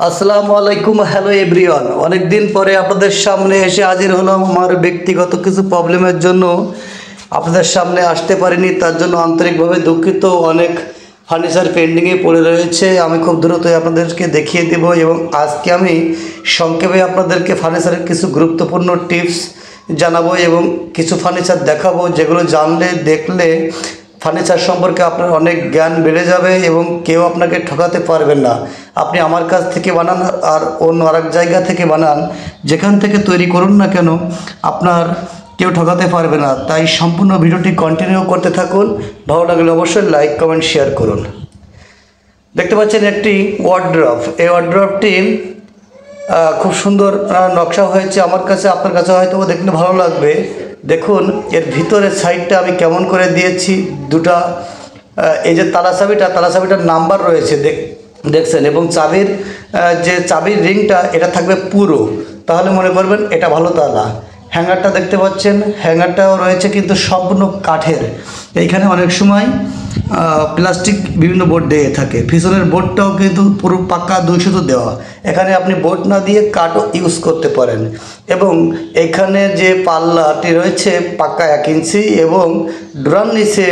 আসসালামু আলাইকুম। Hello everyone, অনেক দিন পরে আপনাদের সামনে এসে হাজির হলাম। আমার ব্যক্তিগত কিছু প্রবলেমের জন্য আপনাদের সামনে আসতে পারিনি, তার জন্য আন্তরিকভাবে দুঃখিত। অনেক ফার্নিচার পেন্ডিংয়ে পড়ে রয়েছে, আমি খুব দ্রুতই আপনাদেরকে দেখিয়ে দেব। এবং আজকে আমি সংক্ষেপে আপনাদেরকে ফার্নিচারের কিছু গুরুত্বপূর্ণ টিপস জানাবো এবং কিছু ফার্নিচার দেখাবো, যেগুলো জানলে দেখলে ফার্নিচার সম্পর্কে আপনার অনেক জ্ঞান বেড়ে যাবে এবং কেউ আপনাকে ঠকাতে পারবেন না। আপনি আমার কাছ থেকে বানান আর অন্য আরেক জায়গা থেকে বানান, যেখান থেকে তৈরি করুন না কেন, আপনার কেউ ঠকাতে পারবে না। তাই সম্পূর্ণ ভিডিওটি কন্টিনিউ করতে থাকুন। ভালো লাগলে অবশ্যই লাইক কমেন্ট শেয়ার করুন। দেখতে পাচ্ছেন একটি ওয়ার্ড্রপ। এই ওয়ার্ড্রপটি খুব সুন্দর নকশা হয়েছে আমার কাছে, আপনার কাছে হয়তো দেখলে ভালো লাগবে। দেখুন এর ভিতরের সাইডটা আমি কেমন করে দিয়েছি। দুটা এই যে তালা চাবিটার নাম্বার রয়েছে দেখছেন, এবং যে চাবির রিংটা এটা থাকবে পুরো, তাহলে মনে করবেন এটা ভালো তালা। হ্যাঙ্গারটা দেখতে পাচ্ছেন, হ্যাঙ্গারটাও রয়েছে কিন্তু সম্পূর্ণ কাঠের। এইখানে অনেক সময় প্লাস্টিক বিভিন্ন বোর্ড দিয়ে থাকে, পিছনের বোর্ডটাও কিন্তু পুরো পাক্কা 200 দেওয়া। এখানে আপনি বোর্ড না দিয়ে কাঠও ইউজ করতে পারেন। এবং এখানে যে পাল্লাটি রয়েছে পাক্কা 1 ইঞ্চি এবং ড্রাম নিচে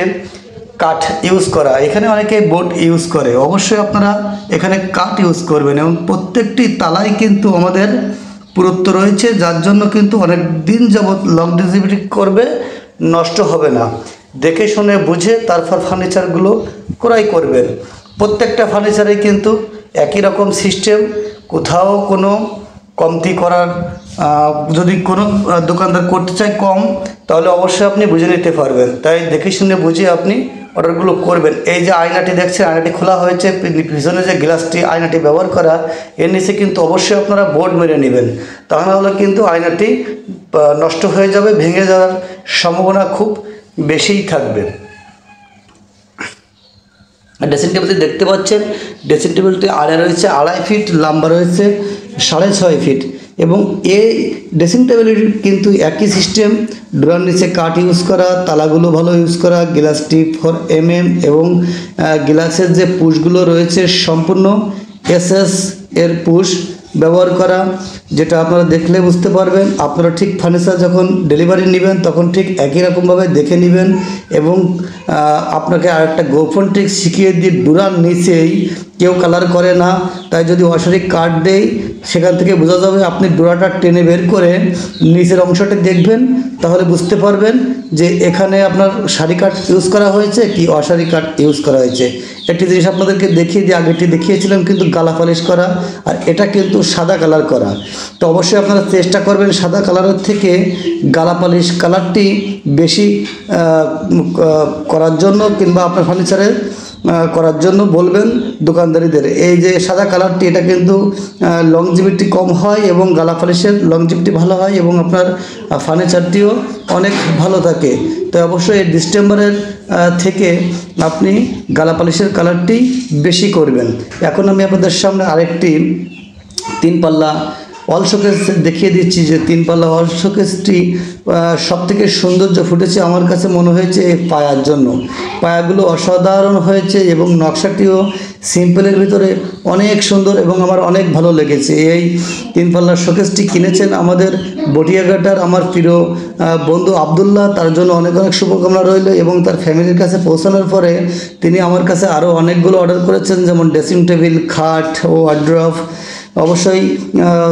কাঠ ইউজ করা। এখানে অনেকে বোর্ড ইউজ করে, অবশ্যই আপনারা এখানে কাঠ ইউজ করবেন। এবং প্রত্যেকটি তালাই কিন্তু আমাদের পুরুত্ব রয়েছে, যার জন্য কিন্তু অনেক দিন যাবৎ লংজিভিটি করবে, নষ্ট হবে না। দেখে শুনে বুঝে তারপর ফার্নিচারগুলো ক্রয় করবেন। প্রত্যেকটা ফার্নিচারে কিন্তু একই রকম সিস্টেম, কোথাও কোনো কমতি করার যদি কোনো দোকানদার করতে চায় কম, তাহলে অবশ্যই আপনি বুঝে নিতে পারবেন। তাই দেখে শুনে বুঝে আপনি অর্ডারগুলো করবেন। এই যে আয়নাটি দেখছেন, আয়নাটি খোলা হয়েছে, পিছনে যে গ্লাসটি আয়নাটি ব্যবহার করা, এর নিচে কিন্তু অবশ্যই আপনারা বোর্ড মেরে নেবেন, তা নাহলে কিন্তু আয়নাটি নষ্ট হয়ে যাবে, ভেঙে যাওয়ার সম্ভাবনা খুব বেশিই থাকবে। ড্রেসিং টেবিলটি দেখতে পাচ্ছেন, ড্রেসিং টেবিলটি আড়ে রয়েছে 2.5 ফিট, লম্বা রয়েছে 6.5 ফিট। এবং এই ড্রেসিং টেবিলের কিন্তু একই সিস্টেম, ড্রয়ার নিচে কাঠ ইউজ করা, তালাগুলো ভালো ইউজ করা, গ্লাসটি 4 mm এবং গ্লাসের যে পুশগুলো রয়েছে সম্পূর্ণ SS এর পুশ ব্যবহার করা, যেটা আপনারা দেখলে বুঝতে পারবেন। আপনারা ঠিক ফার্নিচার যখন ডেলিভারি নেবেন তখন ঠিক একই রকমভাবে দেখে নেবেন। এবং আপনাকে আরেকটা গোপন ট্রিক শিখিয়ে দিই, ডোরার নিচেই কেউ কালার করে না, তাই যদি অসারি কাট দেয় সেখান থেকে বোঝা যাবে। আপনি ডোরাটা টেনে বের করে নিচের অংশটা দেখবেন, তাহলে বুঝতে পারবেন যে এখানে আপনার সারি কাঠ ইউজ করা হয়েছে কি অসারি কাঠ ইউজ করা হয়েছে। একটি জিনিস আপনাদেরকে দেখিয়ে দিয়ে, আগেটি দেখিয়েছিলাম কিন্তু গালা পালিশ করা, আর এটা কিন্তু সাদা কালার করা। তো অবশ্যই আপনারা চেষ্টা করবেন সাদা কালারের থেকে গালা পালিশ কালারটি বেশি করার জন্য, কিংবা আপনার ফার্নিচারে করার জন্য বলবেন দোকানদারিদের। এই যে সাদা কালারটি, এটা কিন্তু লংজিভিটি কম হয় এবং গালা পালিশের লংজিভিটি ভালো হয় এবং আপনার ফার্নিচারটিও অনেক ভালো থাকে। তো অবশ্যই এই ডিসেম্বরের থেকে আপনি গালা পালিশের কালারটি বেশি করবেন। এখন আমি আপনাদের সামনে আরেকটি 3 পাল্লা ওয়াল শোকেস দেখিয়ে দিচ্ছি। যে 3 পাল্লা ওয়াল শোকেসটি সবথেকে সৌন্দর্য ফুটেছে আমার কাছে মনে হয়েছে এই পায়ার জন্য। পায়াগুলো অসাধারণ হয়েছে এবং নকশাটিও সিম্পলের ভিতরে অনেক সুন্দর এবং আমার অনেক ভালো লেগেছে। এই 3 পাল্লার শোকেসটি কিনেছেন আমাদের বটিয়াঘাটার আমার প্রিয় বন্ধু আবদুল্লাহ, তার জন্য অনেক অনেক শুভকামনা রইল। এবং তার ফ্যামিলির কাছে পৌঁছানোর পরে তিনি আমার কাছে আরও অনেকগুলো অর্ডার করেছেন, যেমন ড্রেসিং টেবিল, খাট ও ওয়ার্ড্রপ। অবশ্যই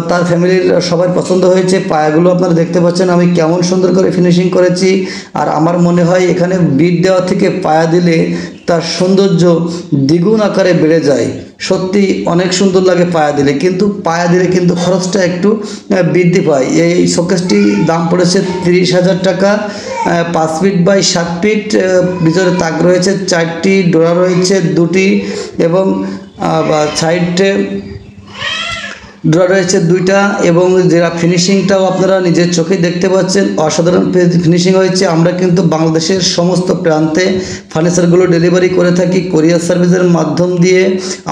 তার ফ্যামিলির সবাই পছন্দ হয়েছে। পায়াগুলো আপনারা দেখতে পাচ্ছেন আমি কেমন সুন্দর করে ফিনিশিং করেছি। আর আমার মনে হয় এখানে বিট দেওয়া থেকে পায়া দিলে তার সৌন্দর্য দ্বিগুণ আকারে বেড়ে যায়। সত্যি অনেক সুন্দর লাগে পায়া দিলে, কিন্তু পায়া দিলে কিন্তু খরচটা একটু বৃদ্ধি পায়। এই শোকেসটি দাম পড়েছে 30,000 টাকা। 5 ফিট বাই 7 ফিট, ভিতরে তাক রয়েছে 4টি, ডোরা রয়েছে 2টি এবং সাইডে ড্রয়ার রয়েছে 2টা। এবং যেটা ফিনিশিংটাও আপনারা নিজের চোখে দেখতে পাচ্ছেন, অসাধারণ ফিনিশিং হয়েছে। আমরা কিন্তু বাংলাদেশের সমস্ত প্রান্তে ফার্নিচারগুলো ডেলিভারি করে থাকি কুরিয়ার সার্ভিসের মাধ্যম দিয়ে।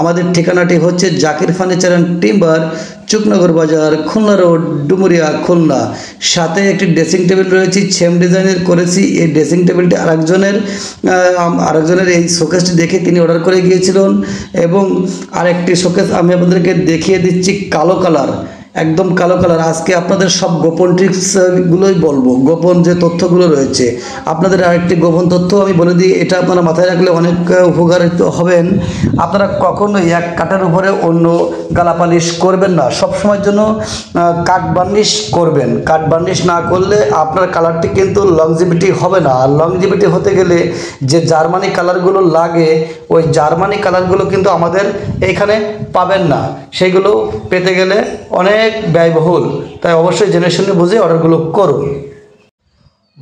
আমাদের ঠিকানাটি হচ্ছে Zakir furniture and timber, Chuknagar বাজার, খুলনা রোড, ডুমুরিয়া, খুলনা। সাথে একটি ড্রেসিং টেবিল রয়েছে, সেম ডিজাইনের করেছি। এই ড্রেসিং টেবিলটি আরেকজনের এই শোকেসটি দেখে তিনি অর্ডার করে গিয়েছিলেন। এবং আরেকটি শোকেস আমি আপনাদেরকে দেখিয়ে দিচ্ছি, কালো কালার, একদম কালো কালার। আজকে আপনাদের সব গোপন ট্রিক্সগুলোই বলবো, গোপন যে তথ্যগুলো রয়েছে। আপনাদের আরেকটি গোপন তথ্য আমি বলে দিই, এটা আপনারা মাথায় রাখলে অনেক উপকারিত হবেন। আপনারা কখনোই এক কাঠের উপরে অন্য গালা পালিশ করবেন না, সবসময়ের জন্য কাঠ বার্নিশ করবেন। কাঠ বার্নিশ না করলে আপনার কালারটি কিন্তু লংজিভিটি হবে না। আর লংজিভিটি হতে গেলে যে জার্মানি কালারগুলো লাগে, ওই জার্মানি কালারগুলো কিন্তু আমাদের এইখানে পাবেন না। সেইগুলো পেতে গেলে অনেক ব্যয়বহুল, তাই অবশ্যই জেনে শুনে বুঝে অর্ডারগুলো করুন।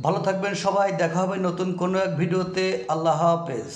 ভালো থাকবেন সবাই, দেখা হবে নতুন কোনো এক ভিডিওতে। আল্লাহ হাফেজ।